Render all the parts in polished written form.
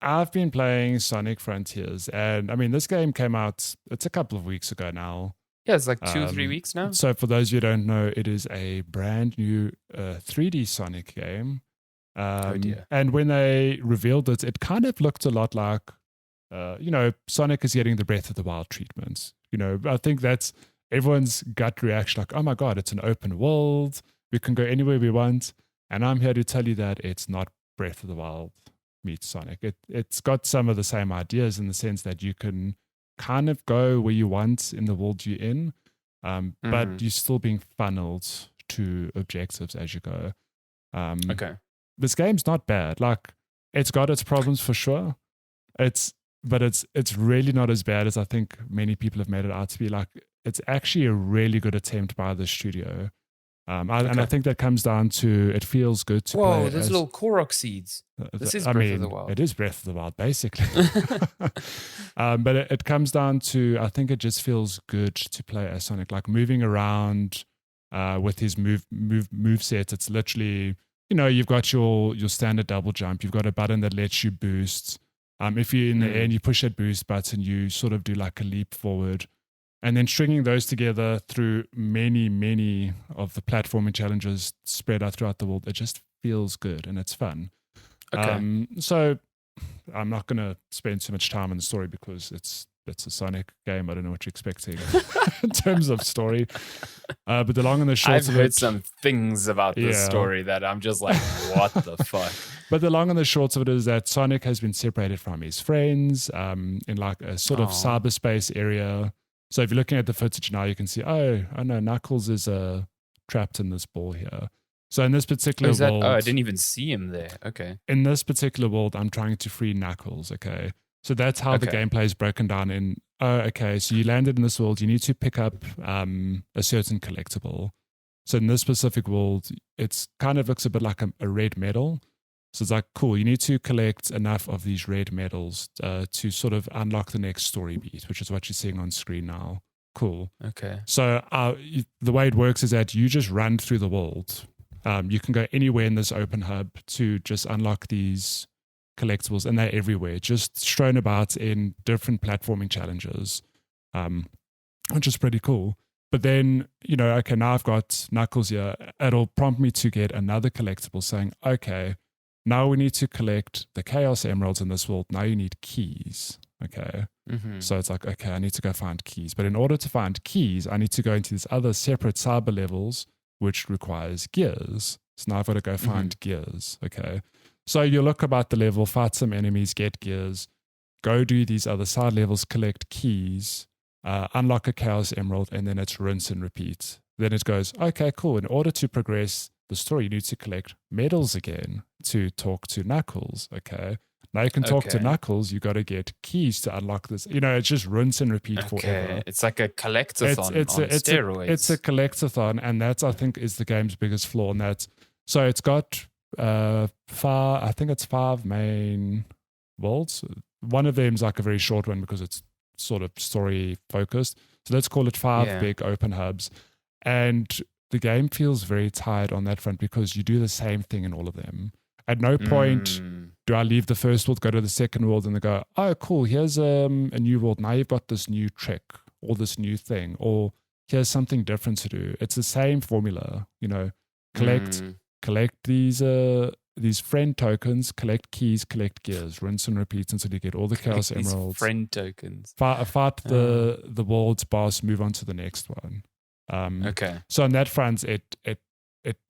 I've been playing Sonic Frontiers, and I mean, this game came out, it's a couple of weeks ago now. Yeah, it's like 2-3 weeks now. So for those of you who don't know, it is a brand new 3D Sonic game. Oh dear. And when they revealed it, it kind of looked a lot like, Sonic is getting the Breath of the Wild treatment. I think that's everyone's gut reaction, like, oh my God, it's an open world. We can go anywhere we want. And I'm here to tell you that it's not Breath of the Wild meets Sonic. It's got some of the same ideas in the sense that you can kind of go where you want in the world you're in, but you're still being funneled to objectives as you go. Okay. This game's not bad. Like, it's got its problems for sure. But it's really not as bad as I think many people have made it out to be. Like, it's actually a really good attempt by the studio. And I think that comes down to it feels good to play. Whoa, there's little Korok seeds. This is Breath of the Wild. It is Breath of the Wild, basically. But it comes down to, I think it just feels good to play as Sonic. Like, moving around with his move set, it's literally, you've got your standard double jump. You've got a button that lets you boost. If you're in the air and you push that boost button, you sort of do like a leap forward. And then stringing those together through many, many of the platforming challenges spread out throughout the world, it just feels good and it's fun. Okay. So I'm not going to spend too much time on the story because it's a Sonic game. I don't know what you're expecting in terms of story. But the long and the short I've of heard it, some things about this story that I'm just like, what the fuck? But the long and the short of it is that Sonic has been separated from his friends in like a sort of cyberspace area. So if you're looking at the footage now, you can see, oh no, Knuckles is trapped in this ball here. So in this particular world... I didn't even see him there. Okay. In this particular world, I'm trying to free Knuckles, okay? So that's how the gameplay is broken down in, so you landed in this world, you need to pick up a certain collectible. So in this specific world, it's kind of looks a bit like a red medal. So it's like, cool, you need to collect enough of these red medals to sort of unlock the next story beat, which is what you're seeing on screen now. Cool. Okay. So the way it works is that you just run through the world. You can go anywhere in this open hub to just unlock these collectibles, and they're everywhere, just strewn about in different platforming challenges, which is pretty cool. But then, now I've got Knuckles here. It'll prompt me to get another collectible saying, okay, now we need to collect the Chaos Emeralds in this world. Now you need keys. Okay. Mm-hmm. So it's like, okay, I need to go find keys. But in order to find keys, I need to go into these other separate cyber levels, which requires gears. So now I've got to go find gears. Okay. So you look about the level, fight some enemies, get gears, go do these other side levels, collect keys, unlock a Chaos Emerald, and then it's rinse and repeat. Then it goes, okay, cool. In order to progress the story, you need to collect medals again to talk to Knuckles. Okay. Now you can talk to Knuckles, you got to get keys to unlock this. It's just rinse and repeat forever. It's like a collectathon on steroids. It's a collectathon, and that's, I think, is the game's biggest flaw. And that's, so it's got I think it's 5 main worlds. One of them is like a very short one because it's sort of story focused. So let's call it 5 big open hubs. And the game feels very tired on that front because you do the same thing in all of them. At no point do I leave the first world, go to the second world, and they go, oh, cool, here's a new world. Now you've got this new trick or this new thing, or here's something different to do. It's the same formula, collect these friend tokens, collect keys, collect gears, rinse and repeat until you get all the Chaos Emeralds. Friend tokens. Fight the world's boss, move on to the next one. So on that front, it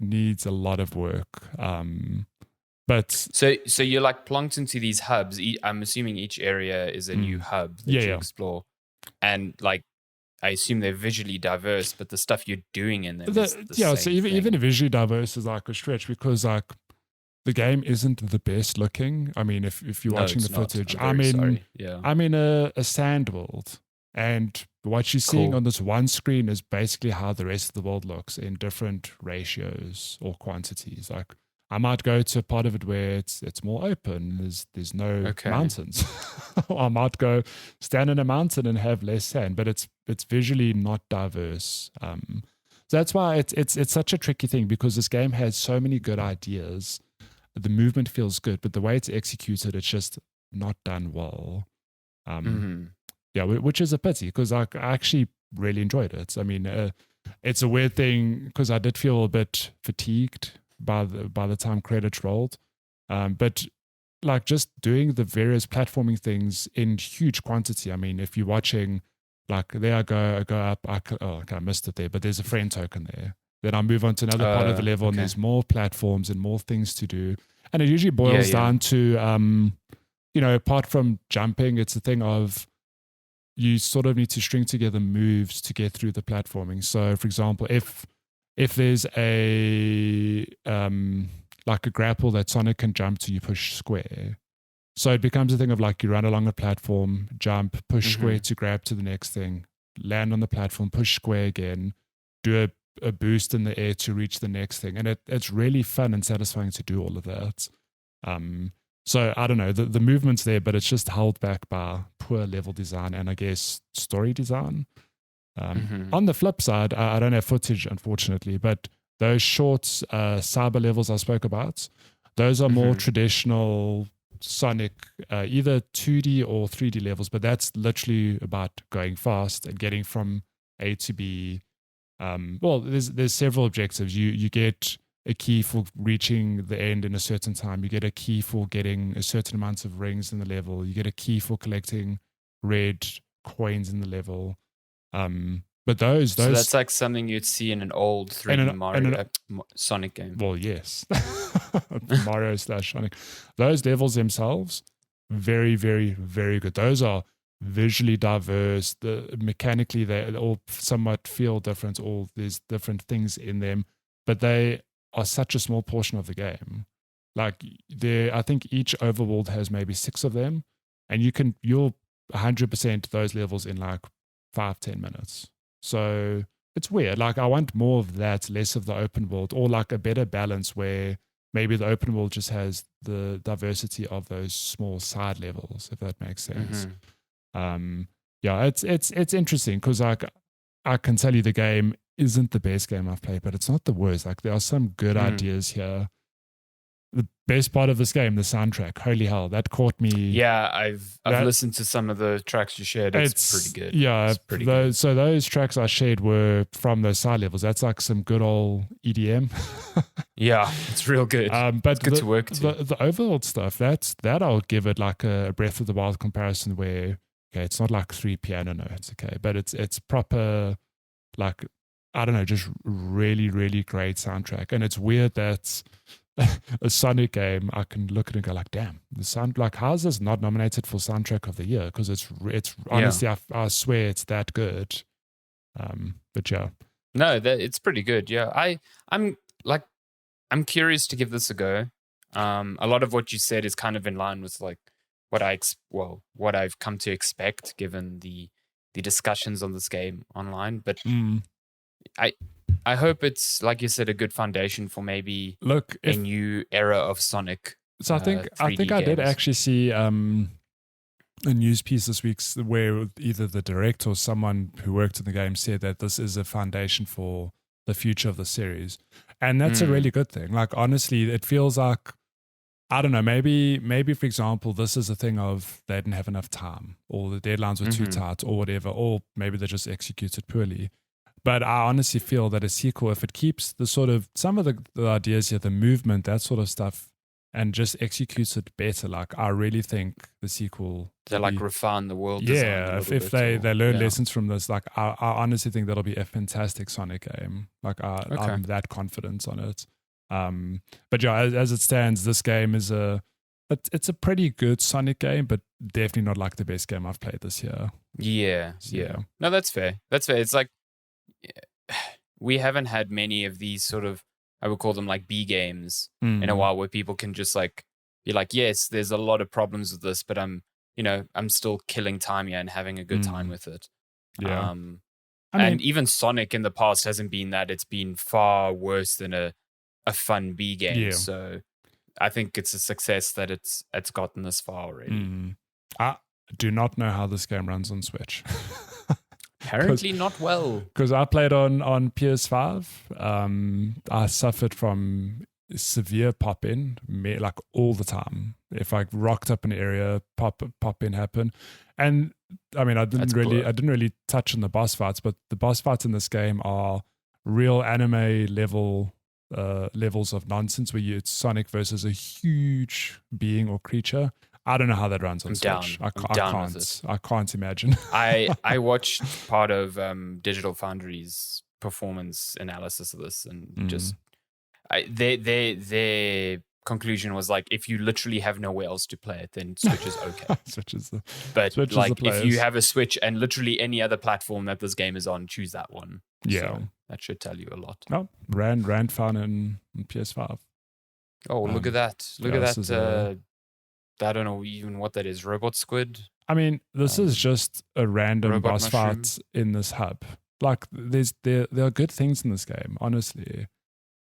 needs a lot of work. But so you're like plonked into these hubs. I'm assuming each area is a new hub that you explore, and like I assume they're visually diverse, but the stuff you're doing in them is the same so even visually diverse is like a stretch because like the game isn't the best looking. I mean, if you're watching the footage, I'm in a sand world, and what you're seeing on this one screen is basically how the rest of the world looks in different ratios or quantities. Like I might go to a part of it where it's more open. There's no mountains. Or I might go stand in a mountain and have less sand, but it's visually not diverse. So that's why it's such a tricky thing because this game has so many good ideas. The movement feels good, but the way it's executed, it's just not done well. Yeah, which is a pity because I actually really enjoyed it. I mean, it's a weird thing because I did feel a bit fatigued by the time credits rolled, but like just doing the various platforming things in huge quantity. I mean, if you're watching, like there I go up. I missed it there, but there's a friend token there. Then I move on to another part of the level, and there's more platforms and more things to do. And it usually boils down to, apart from jumping, it's a thing of you sort of need to string together moves to get through the platforming. So, for example, if there's a like a grapple that Sonic can jump to, you push square. So it becomes a thing of like you run along a platform, jump, push square to grab to the next thing, land on the platform, push square again, do a boost in the air to reach the next thing. And it's really fun and satisfying to do all of that. So I don't know, the movement's there, but it's just held back by poor level design and I guess story design. On the flip side, I don't have footage, unfortunately, but those short cyber levels I spoke about, those are more traditional Sonic, either 2D or 3D levels, but that's literally about going fast and getting from A to B. Well, there's several objectives. You get a key for reaching the end in a certain time. You get a key for getting a certain amount of rings in the level. You get a key for collecting red coins in the level. But those so that's like something you'd see in an old 3D Mario Sonic game. Well, yes. Mario / Sonic. Those levels themselves, very, very, very good. Those are visually diverse. Mechanically, they all somewhat feel different. There's different things in them, but they are such a small portion of the game. Like I think each overworld has maybe 6 of them, and you'll 100% those levels in like 5-10 minutes. So it's weird. Like I want more of that, less of the open world, or like a better balance where maybe the open world just has the diversity of those small side levels, if that makes sense. Yeah, it's interesting because like I can tell you the game isn't the best game I've played, but it's not the worst. Like there are some good ideas here. The best part of this game, the soundtrack, holy hell, that caught me. Yeah, I've listened to some of the tracks you shared. It's pretty good. Yeah, it's pretty good. So those tracks I shared were from those side levels. That's like some good old EDM. Yeah, it's real good. But it's good to work to. The overworld stuff, that I'll give it like a Breath of the Wild comparison where, okay, it's not like 3 piano notes, okay, but it's proper, like, I don't know, just really, really great soundtrack. And it's weird that a Sonic game, I can look at it and go like, damn, the sound, like, how is this not nominated for soundtrack of the year? Because it's honestly, I swear it's that good. But yeah, no, it's pretty good. Yeah, I'm curious to give this a go. A lot of what you said is kind of in line with like what I've come to expect given the discussions on this game online. But I hope it's, like you said, a good foundation for maybe a new era of Sonic. So I think I did actually see a news piece this week where either the director or someone who worked in the game said that this is a foundation for the future of the series. And that's a really good thing. Like, honestly, it feels like, I don't know, maybe for example, this is a thing of they didn't have enough time or the deadlines were too tight or whatever, or maybe they just executed poorly. But I honestly feel that a sequel, if it keeps the sort of some of the ideas here, the movement, that sort of stuff, and just executes it better, like I really think the sequel, they like refine the world design. Yeah, if they learn lessons from this, like I honestly think that'll be a fantastic Sonic game. Like I'm that confident on it. But yeah, as it stands, this game is it's a pretty good Sonic game, but definitely not like the best game I've played this year. Yeah. No, that's fair. It's like, we haven't had many of these sort of, I would call them like B games in a while, where people can just like be like, yes, there's a lot of problems with this, but I'm still killing time here and having a good time with it. Yeah. And even Sonic in the past hasn't been that. It's been far worse than a fun B game. Yeah. So I think it's a success that it's gotten this far already. I do not know how this game runs on Switch. Apparently not well. Because I played on PS5. I suffered from severe pop in, like all the time. If I rocked up an area, pop in happen. And I mean, I didn't really touch on the boss fights, but the boss fights in this game are real anime levels of nonsense where it's Sonic versus a huge being or creature. I don't know how that runs on Switch. I can't imagine. I watched part of Digital Foundry's performance analysis of this, and just their conclusion was like, if you literally have nowhere else to play it, then Switch is okay. Switch is if you have a Switch and literally any other platform that this game is on, choose that one. Yeah, so that should tell you a lot. Oh, Rand found in PS5. Oh, look at that! Look at that! I don't know even what that is. Robot squid. I mean, this is just a random boss mushroom. fight in this hub. Like, there are good things in this game, honestly.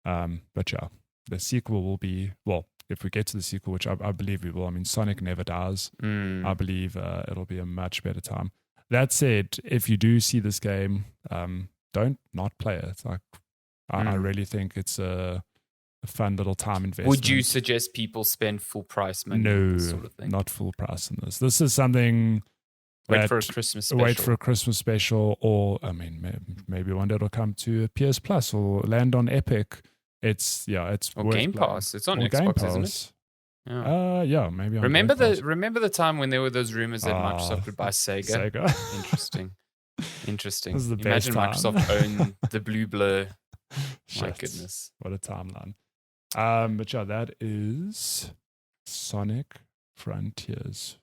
But yeah, the sequel will be, well, if we get to the sequel, which I believe we will. I mean, Sonic never dies. I believe it'll be a much better time. That said, if you do see this game, don't not play it. Like, I really think it's a fun little time investment. Would you suggest people spend full price money on this sort of thing? Not full price on this. This is something. Wait for a Christmas special, or I mean, maybe one day it'll come to PS Plus or land on Epic. It's or Game Pass. It's on Xbox, isn't it? Yeah, maybe. Remember the time when there were those rumors that Microsoft would buy Sega? Interesting. Imagine Microsoft own the Blue Blur. My goodness, what a timeline. But yeah, that is Sonic Frontiers